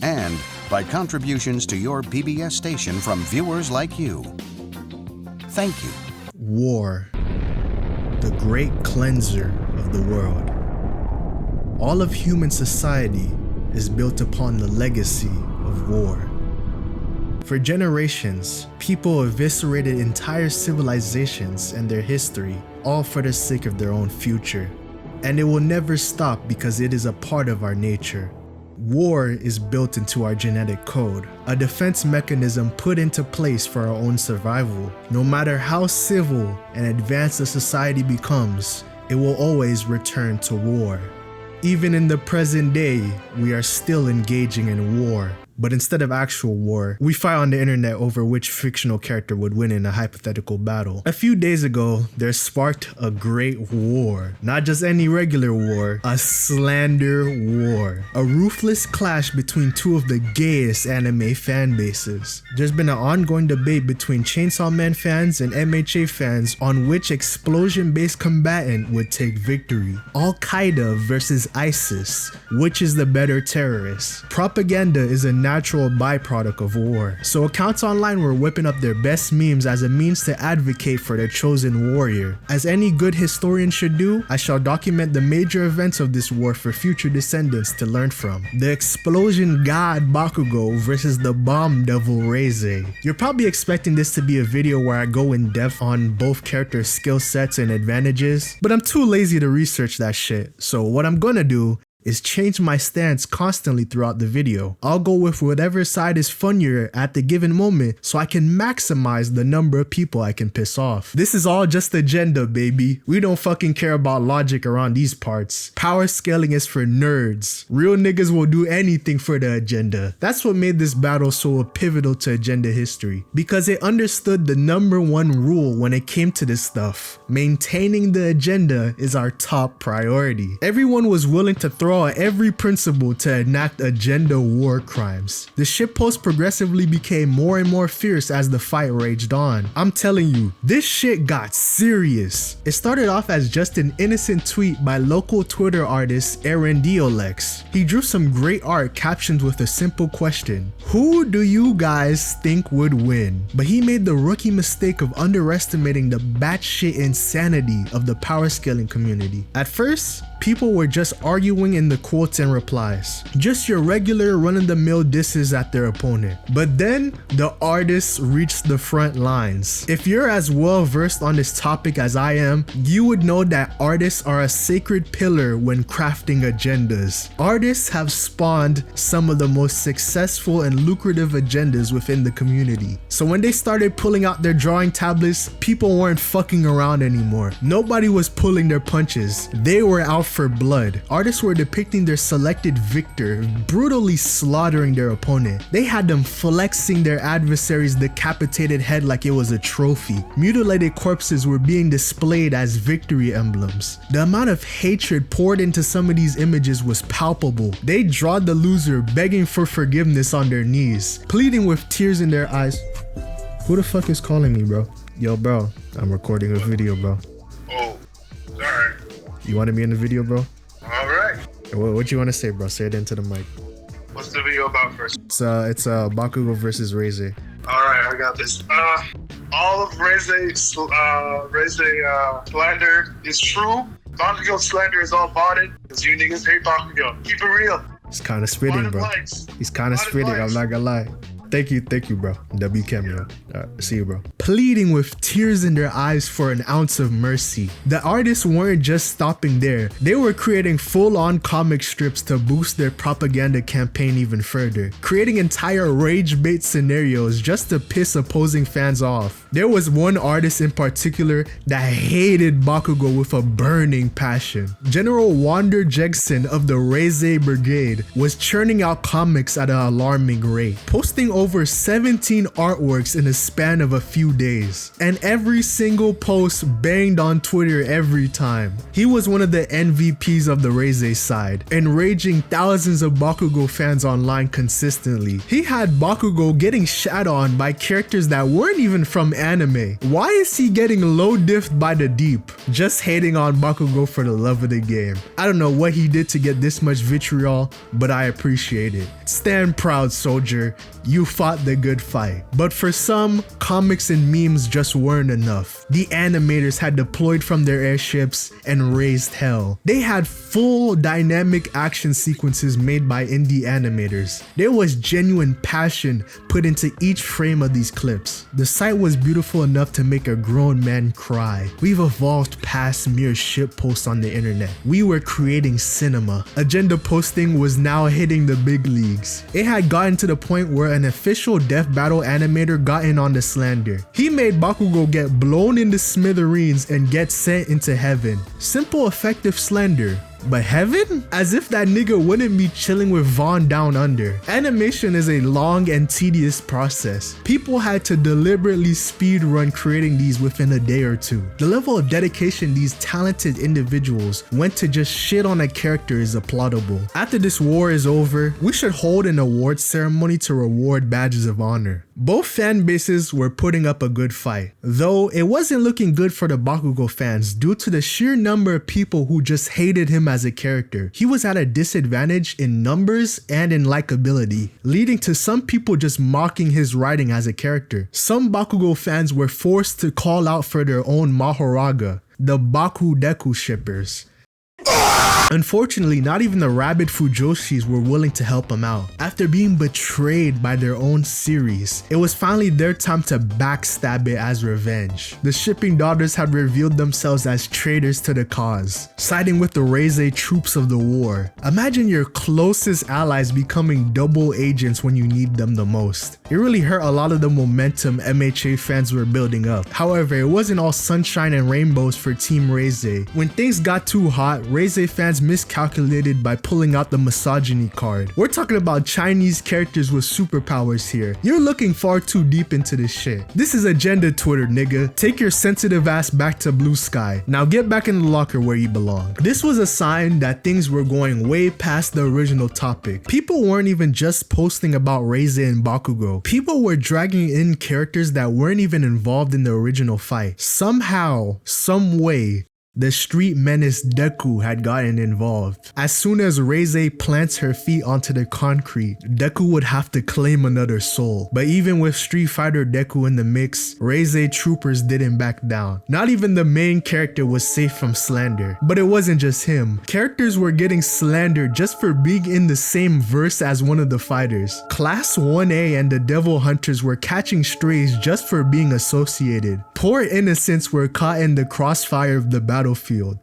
and by contributions to your PBS station from viewers like you. Thank you. War, the great cleanser of the world. All of human society is built upon the legacy of war. For generations, people eviscerated entire civilizations and their history, all for the sake of their own future. And it will never stop because it is a part of our nature. War is built into our genetic code, a defense mechanism put into place for our own survival. No matter how civil and advanced a society becomes, it will always return to war. Even in the present day, we are still engaging in war. But instead of actual war, we fight on the internet over which fictional character would win in a hypothetical battle. A few days ago, there sparked a great war. Not just any regular war, a slander war. A ruthless clash between two of the gayest anime fan bases. There's been an ongoing debate between Chainsaw Man fans and MHA fans on which explosion-based combatant would take victory. Al-Qaeda versus ISIS. Which is the better terrorist? Propaganda is a natural byproduct of war. So accounts online were whipping up their best memes as a means to advocate for their chosen warrior. As any good historian should do, I shall document the major events of this war for future descendants to learn from. The explosion god Bakugo versus the bomb devil Reze. You're probably expecting this to be a video where I go in depth on both characters' skill sets and advantages, but I'm too lazy to research that shit. So what I'm gonna do is change my stance constantly throughout the video. I'll go with whatever side is funnier at the given moment so I can maximize the number of people I can piss off. This is all just agenda, baby. We don't fucking care about logic around these parts. Power scaling is for nerds. Real niggas will do anything for the agenda. That's what made this battle so pivotal to agenda history, because it understood the #1 rule when it came to this stuff. Maintaining the agenda is our top priority. Everyone was willing to throw out every principle to enact agenda war crimes. The shitpost progressively became more and more fierce as the fight raged on. I'm telling you, this shit got serious. It started off as just an innocent tweet by local Twitter artist RandyBoyJr. He drew some great art captioned with a simple question: who do you guys think would win? But he made the rookie mistake of underestimating the batshit insanity of the power scaling community. At first, people were just arguing in the quotes and replies. Just your regular run-of-the-mill disses at their opponent. But then, the artists reached the front lines. If you're as well versed on this topic as I am, you would know that artists are a sacred pillar when crafting agendas. Artists have spawned some of the most successful and lucrative agendas within the community. So when they started pulling out their drawing tablets, people weren't fucking around anymore. Nobody was pulling their punches. They were out for blood. Artists were depicting their selected victor brutally slaughtering their opponent. They had them flexing their adversary's decapitated head like it was a trophy. Mutilated corpses were being displayed as victory emblems. The amount of hatred poured into some of these images was palpable. They drawed the loser begging for forgiveness on their knees, pleading with tears in their eyes. Who the fuck is calling me, bro? Yo, bro, I'm recording a video, bro. Oh, sorry. You wanted me in the video, bro? Alright. What you want to say, bro? Say it into the mic. What's the video about first? It's Bakugo versus Reze. Alright, I got this. All of Reze slander is true. Bakugo slander is all botted because you niggas hate Bakugo. Keep it real. He's kind of spitting, bro. He's kind of spitting, I'm not gonna lie. Thank you, bro. W cameo. See you, bro. Pleading with tears in their eyes for an ounce of mercy. The artists weren't just stopping there. They were creating full-on comic strips to boost their propaganda campaign even further, creating entire rage bait scenarios just to piss opposing fans off. There was one artist in particular that hated Bakugo with a burning passion. General Wander Jegson of the Reze Brigade was churning out comics at an alarming rate, posting over 17 artworks in a span of a few 2 days, and every single post banged on Twitter every time. He was one of the MVPs of the Reze side, enraging thousands of Bakugo fans online consistently. He had Bakugo getting shat on by characters that weren't even from anime. Why is he getting low diffed by the deep? Just hating on Bakugo for the love of the game. I don't know what he did to get this much vitriol, but I appreciate it. Stand proud, soldier. You fought the good fight. But for some, comics and memes just weren't enough. The animators had deployed from their airships and raised hell. They had full dynamic action sequences made by indie animators. There was genuine passion put into each frame of these clips. The sight was beautiful enough to make a grown man cry. We've evolved past mere shitposts on the internet. We were creating cinema. Agenda posting was now hitting the big leagues. It had gotten to the point where an official death battle animator got in on the slander. He made Bakugo get blown into smithereens and get sent into heaven. Simple, effective slander. But heaven? As if that nigga wouldn't be chilling with Vaughn down under. Animation is a long and tedious process. People had to deliberately speedrun creating these within a day or two. The level of dedication these talented individuals went to just shit on a character is applaudable. After this war is over, we should hold an awards ceremony to reward badges of honor. Both fan bases were putting up a good fight, though it wasn't looking good for the Bakugo fans due to the sheer number of people who just hated him as a character. He was at a disadvantage in numbers and in likability, leading to some people just mocking his writing as a character. Some Bakugo fans were forced to call out for their own Mahoraga, the Baku Deku shippers. Unfortunately, not even the rabid Fujoshis were willing to help him out. After being betrayed by their own series, it was finally their time to backstab it as revenge. The shipping daughters had revealed themselves as traitors to the cause, siding with the Reze troops of the war. Imagine your closest allies becoming double agents when you need them the most. It really hurt a lot of the momentum MHA fans were building up. However, it wasn't all sunshine and rainbows for Team Reze. When things got too hot, Reze fans miscalculated by pulling out the misogyny card. We're talking about Chinese characters with superpowers here. You're looking far too deep into this shit. This is agenda Twitter, nigga. Take your sensitive ass back to blue sky. Now get back in the locker where you belong. This was a sign that things were going way past the original topic. People weren't even just posting about Reze and Bakugo. People were dragging in characters that weren't even involved in the original fight. Somehow, some way, the street menace Deku had gotten involved. As soon as Reze plants her feet onto the concrete, Deku would have to claim another soul. But even with Street Fighter Deku in the mix, Reze troopers didn't back down. Not even the main character was safe from slander. But it wasn't just him. Characters were getting slandered just for being in the same verse as one of the fighters. Class 1A and the Devil Hunters were catching strays just for being associated. Poor innocents were caught in the crossfire of the battlefield.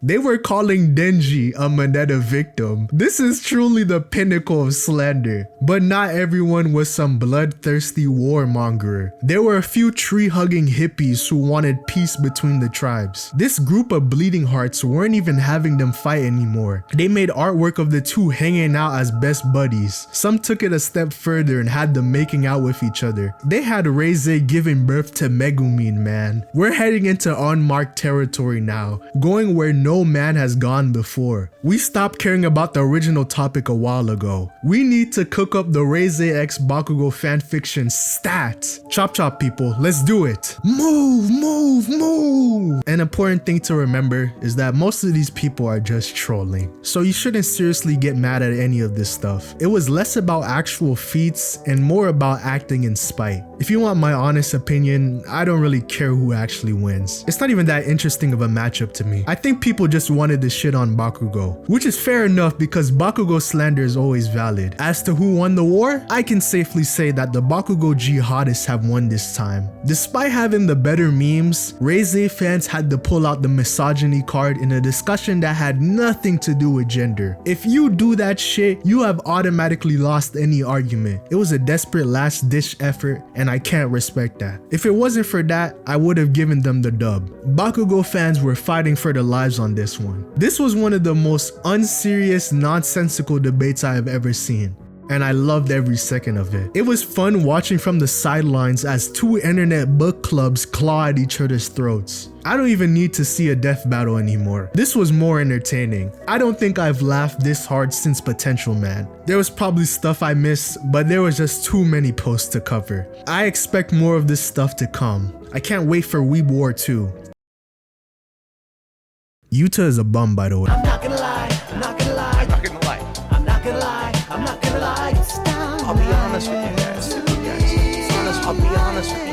They were calling Denji a Moneta victim. This is truly the pinnacle of slander. But not everyone was some bloodthirsty warmonger. There were a few tree-hugging hippies who wanted peace between the tribes. This group of bleeding hearts weren't even having them fight anymore. They made artwork of the two hanging out as best buddies. Some took it a step further and had them making out with each other. They had Reze giving birth to Megumin, man. We're heading into unmarked territory now, going where no man has gone before. We stopped caring about the original topic a while ago. We need to cook up the Reze x Bakugo fanfiction stats. Chop chop, people, let's do it. Move, move, move. An important thing to remember is that most of these people are just trolling. So you shouldn't seriously get mad at any of this stuff. It was less about actual feats and more about acting in spite. If you want my honest opinion, I don't really care who actually wins. It's not even that interesting of a matchup to me. I think people just wanted to shit on Bakugo, which is fair enough because Bakugo slander is always valid. As to who won the war, I can safely say that the Bakugo jihadists have won this time. Despite having the better memes, Reze fans had to pull out the misogyny card in a discussion that had nothing to do with gender. If you do that shit, you have automatically lost any argument. It was a desperate last ditch effort and I can't respect that. If it wasn't for that, I would have given them the dub. Bakugo fans were fighting for their lives on this one. This was one of the most unserious, nonsensical debates I have ever seen. and I loved every second of it. It was fun watching from the sidelines as two internet book clubs claw at each other's throats. I don't even need to see a death battle anymore. This was more entertaining. I don't think I've laughed this hard since Potential Man. There was probably stuff I missed, but there was just too many posts to cover. I expect more of this stuff to come. I can't wait for Weeb War 2. Yuta is a bum, by the way. I'm not gonna lie, I'm not gonna lie, I'm not gonna lie, I'm not gonna lie, I'm not gonna lie. I'll be honest with you guys. I'll be honest with you.